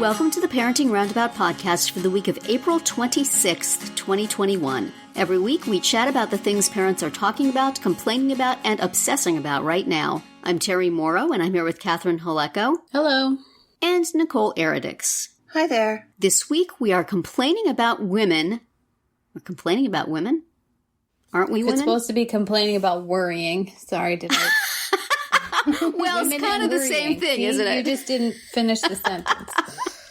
Welcome to the Parenting Roundabout podcast for the week of April 26th, 2021. Every week we chat about the things parents are talking about, complaining about, and obsessing about right now. I'm Terry Morrow, and I'm here with Catherine Haleko. Hello. And Nicole Eridix. Hi there. This week we are complaining about women. We're complaining about women? Aren't we women? It's supposed to be complaining about worrying. Sorry, did I... Well, it's kind of the same thing, isn't it? You just didn't finish the sentence.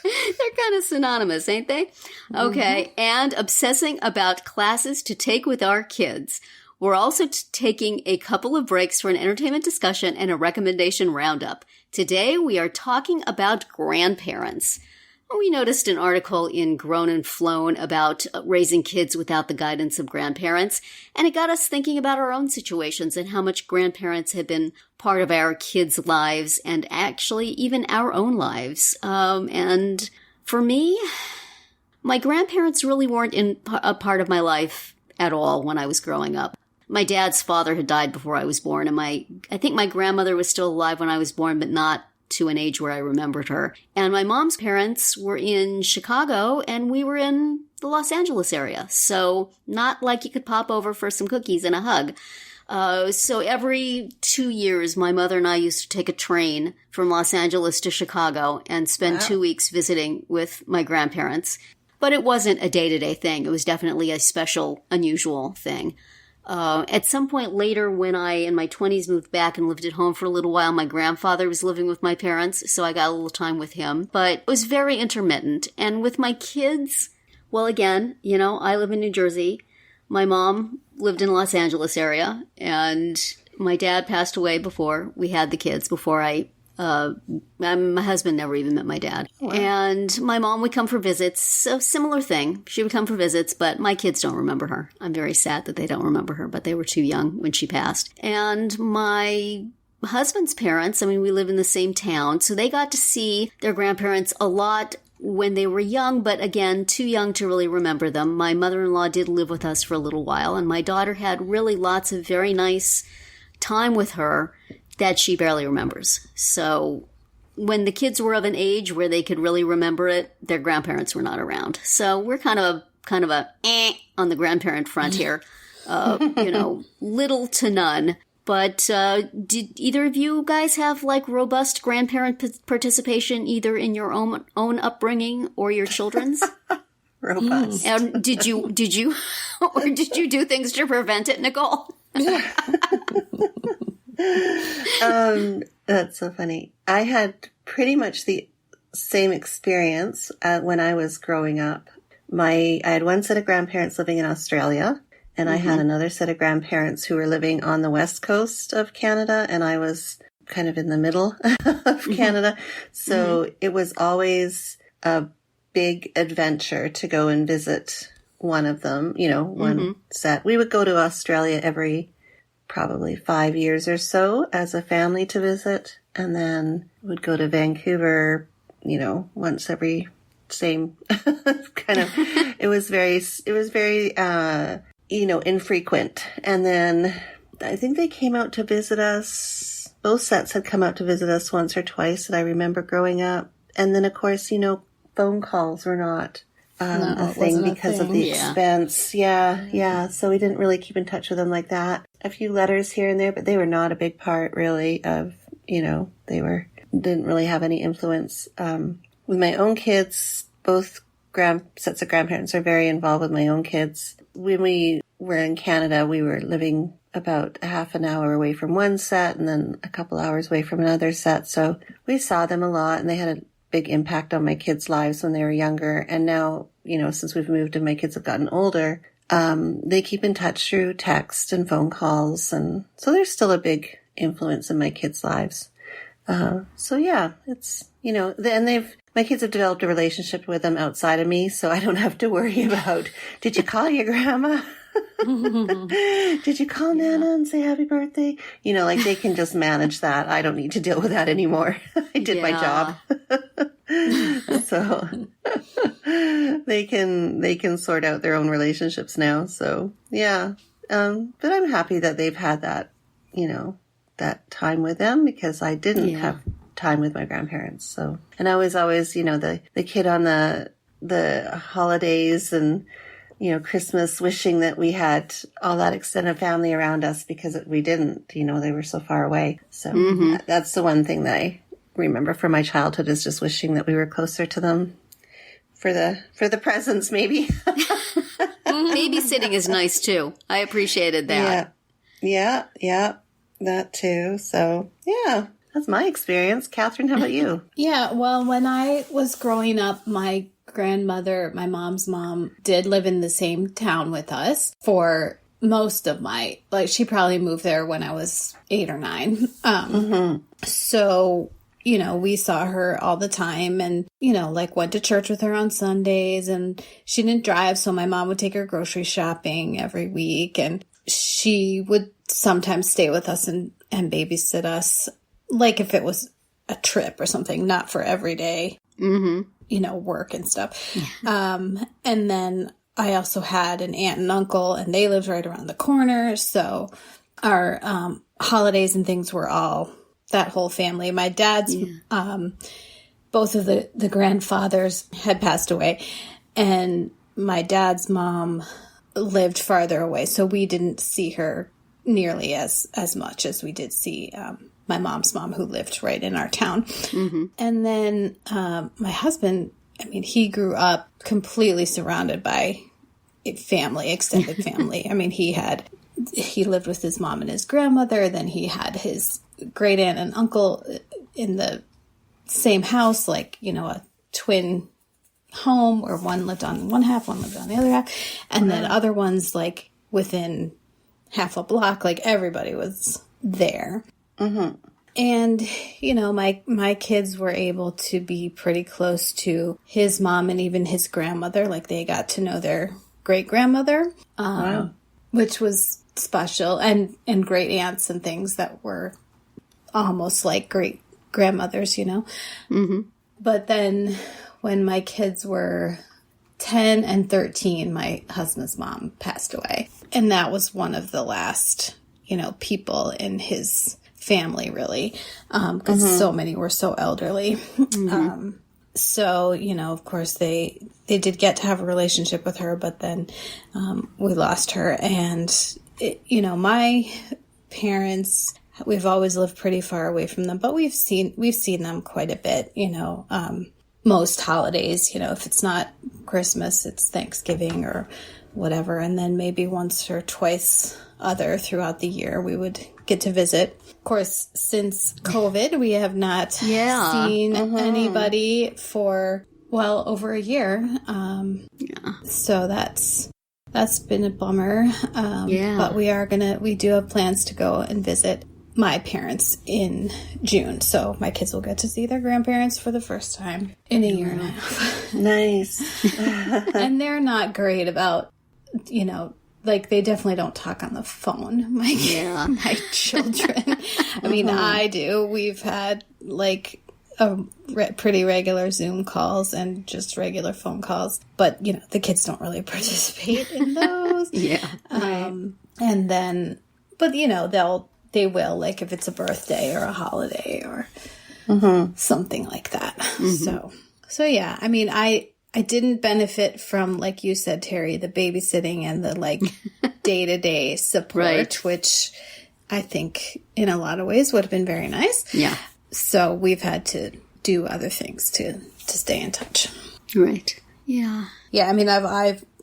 They're kind of synonymous, ain't they? Okay, and obsessing about classes to take with our kids. We're also taking a couple of breaks for an entertainment discussion and a recommendation roundup. Today, we are talking about grandparents. We noticed an article in Grown and Flown about raising kids without the guidance of grandparents, and it got us thinking about our own situations and how much grandparents have been part of our kids' lives and actually even our own lives. And for me, my grandparents really weren't a part of my life at all when I was growing up. My dad's father had died before I was born, and I think my grandmother was still alive when I was born, but not to an age where I remembered her. And my mom's parents were in Chicago, and we were in the Los Angeles area. So not like you could pop over for some cookies and a hug. So every 2 years, my mother and I used to take a train from Los Angeles to Chicago and spend 2 weeks visiting with my grandparents. But it wasn't a day-to-day thing. It was definitely a special, unusual thing. At some point later, when I, in my 20s, moved back and lived at home for a little while, my grandfather was living with my parents, so I got a little time with him. But it was very intermittent. And with my kids, well, again, I live in New Jersey. My mom lived in the Los Angeles area, and my dad passed away before we had the kids, before my husband never even met my dad. Wow. And my mom would come for visits. So similar thing. She would come for visits, but my kids don't remember her. I'm very sad that they don't remember her, but they were too young when she passed. And my husband's parents, we live in the same town, so they got to see their grandparents a lot when they were young, but again, too young to really remember them. My mother-in-law did live with us for a little while, and my daughter had really lots of very nice time with her that she barely remembers. So when the kids were of an age where they could really remember it, their grandparents were not around. So we're kind of a on the grandparent front here, little to none. But did either of you guys have robust grandparent participation either in your own upbringing or your children's? Robust. And did you, or did you do things to prevent it, Nicole? That's so funny. I had pretty much the same experience when I was growing up. I had one set of grandparents living in Australia, and I had another set of grandparents who were living on the west coast of Canada, and I was kind of in the middle of Canada. So it was always a big adventure to go and visit one of them, one set. We would go to Australia every probably 5 years or so as a family to visit, and then would go to Vancouver, once every same kind of, it was very, infrequent. And then I think they came out to visit us. Both sets had come out to visit us once or twice that I remember growing up. And then of course, phone calls were not a thing because of the expense. Yeah. So we didn't really keep in touch with them like that. A few letters here and there, but they were not a big part really of, didn't really have any influence. With my own kids, both sets of grandparents are very involved with my own kids. When we were in Canada, we were living about a half an hour away from one set and then a couple hours away from another set. So we saw them a lot, and they had a big impact on my kids' lives when they were younger. And now, since we've moved and my kids have gotten older, they keep in touch through text and phone calls. And so there's still a big influence in my kids' lives. So yeah, it's, and my kids have developed a relationship with them outside of me, so I don't have to worry about, did you call your grandma? Did you call Nana and say happy birthday? They can just manage that. I don't need to deal with that anymore. I did my job. So they can sort out their own relationships now. So yeah. But I'm happy that they've had that, that time with them, because I didn't have time with my grandparents. So, and I was always, the kid on the holidays and, Christmas, wishing that we had all that extended family around us because we didn't, they were so far away. So that's the one thing that I remember from my childhood, is just wishing that we were closer to them for the presents, maybe. Babysitting is nice too. I appreciated that. Yeah, that too. So, yeah, that's my experience. Catherine, how about you? Yeah, well, when I was growing up, my grandmother, my mom's mom, did live in the same town with us for most of she probably moved there when I was 8 or 9. So, we saw her all the time and, went to church with her on Sundays, and she didn't drive. So my mom would take her grocery shopping every week, and she would sometimes stay with us and babysit us, like if it was a trip or something, not for every day. Work and stuff. And then I also had an aunt and uncle, and they lived right around the corner. So our holidays and things were all that whole family. My dad's, both of the grandfathers had passed away, and my dad's mom lived farther away. So we didn't see her nearly as much as we did see my mom's mom, who lived right in our town. And then my husband, he grew up completely surrounded by family, extended family. He lived with his mom and his grandmother. Then he had his great aunt and uncle in the same house, a twin home where one lived on one half, one lived on the other half. And then other ones within half a block, everybody was there. And, my kids were able to be pretty close to his mom and even his grandmother. They got to know their great grandmother, which was special, and great aunts and things that were almost like great grandmothers, But then when my kids were 10 and 13, my husband's mom passed away. And that was one of the last, people in his family, really, because so many were so elderly. So, of course, they did get to have a relationship with her, but then we lost her. And, my parents, we've always lived pretty far away from them, but we've seen them quite a bit, most holidays, if it's not Christmas, it's Thanksgiving or whatever. And then maybe once or twice other throughout the year, we would get to visit. Of course, since COVID, we have not seen anybody for, over a year. So that's been a bummer. But we do have plans to go and visit my parents in June. So my kids will get to see their grandparents for the first time in a year and a half. Nice. And they're not great about, they definitely don't talk on the phone. My children. I do. We've had pretty regular Zoom calls and just regular phone calls, but the kids don't really participate in those. And then, but they will, if it's a birthday or a holiday or something like that. So yeah, I didn't benefit from, like you said, Terry, the babysitting and the day-to-day support, which I think in a lot of ways would have been very nice. Yeah. So we've had to do other things to stay in touch. Right. Yeah. Yeah.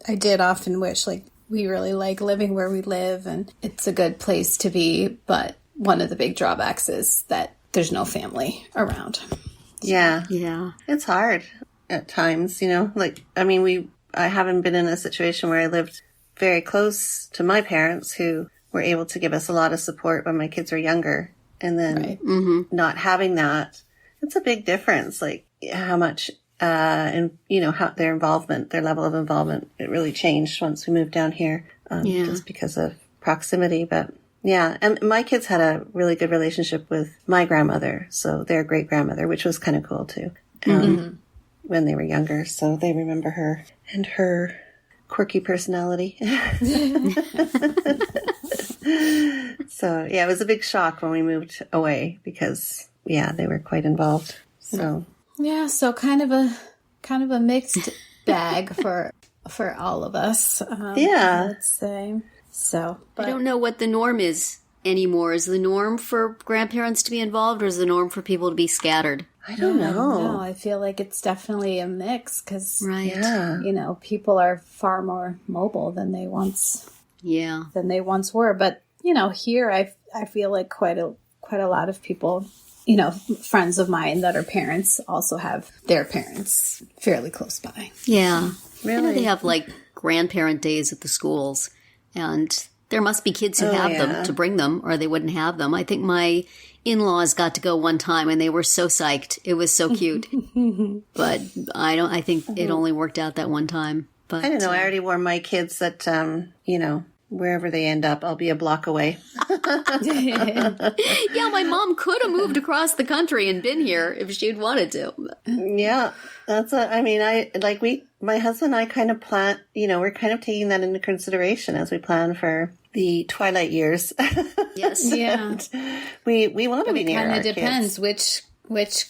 I did often wish we really like living where we live and it's a good place to be. But one of the big drawbacks is that there's no family around. Yeah. Yeah. It's hard at times, I haven't been in a situation where I lived very close to my parents who were able to give us a lot of support when my kids were younger. And then not having that, it's a big difference. How much, how their level of involvement, it really changed once we moved down here, just because of proximity. But yeah, and my kids had a really good relationship with my grandmother. So their great grandmother, which was kind of cool too. When they were younger, so they remember her and her quirky personality. So yeah, it was a big shock when we moved away because they were quite involved. So yeah, so kind of a mixed bag for all of us. Yeah. Let's say so. But I don't know what the norm is anymore. Is the norm for grandparents to be involved, or is the norm for people to be scattered? I don't know. I feel like it's definitely a mix because, Right. Yeah. you know, people are far more mobile than they once Yeah. were. But, you know, here I feel like quite a lot of people, you know, friends of mine that are parents also have their parents fairly close by. Yeah. Really? I know they have like grandparent days at the schools, and there must be kids who have them to bring them, or they wouldn't have them. I think my in-laws got to go one time, and they were so psyched. It was so cute. But I think it only worked out that one time. But I don't know. I already warned my kids that, you know, wherever they end up, I'll be a block away. yeah, my mom could have moved across the country and been here if she'd wanted to. Yeah, my husband and I kind of plan, you know, we're kind of taking that into consideration as we plan for the twilight years. Yes. Yeah. we want to be near our Kind of depends which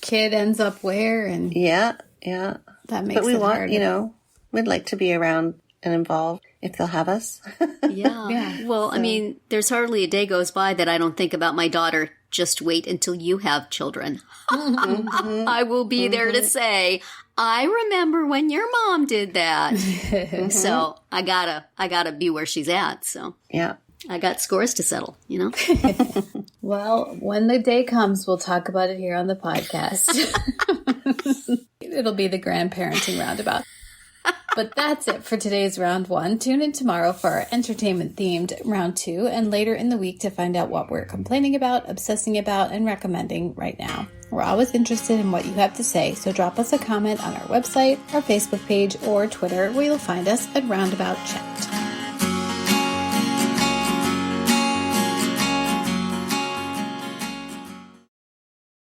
kid ends up where, and Yeah. that makes But we it want, hard. you know, we'd like to be around and involved if they'll have us. Yeah. Well, I mean, there's hardly a day goes by that I don't think about my daughter. Just wait until you have children. I will be there to say, I remember when your mom did that. So I gotta be where she's at. So Yeah. I got scores to settle, you know? Well, when the day comes, we'll talk about it here on the podcast. It'll be the Grandparenting Roundabout. But that's it for today's round 1. Tune in tomorrow for our entertainment-themed round 2, and later in the week to find out what we're complaining about, obsessing about, and recommending right now. We're always interested in what you have to say, so drop us a comment on our website, our Facebook page, or Twitter, where you'll find us at Roundabout Chat.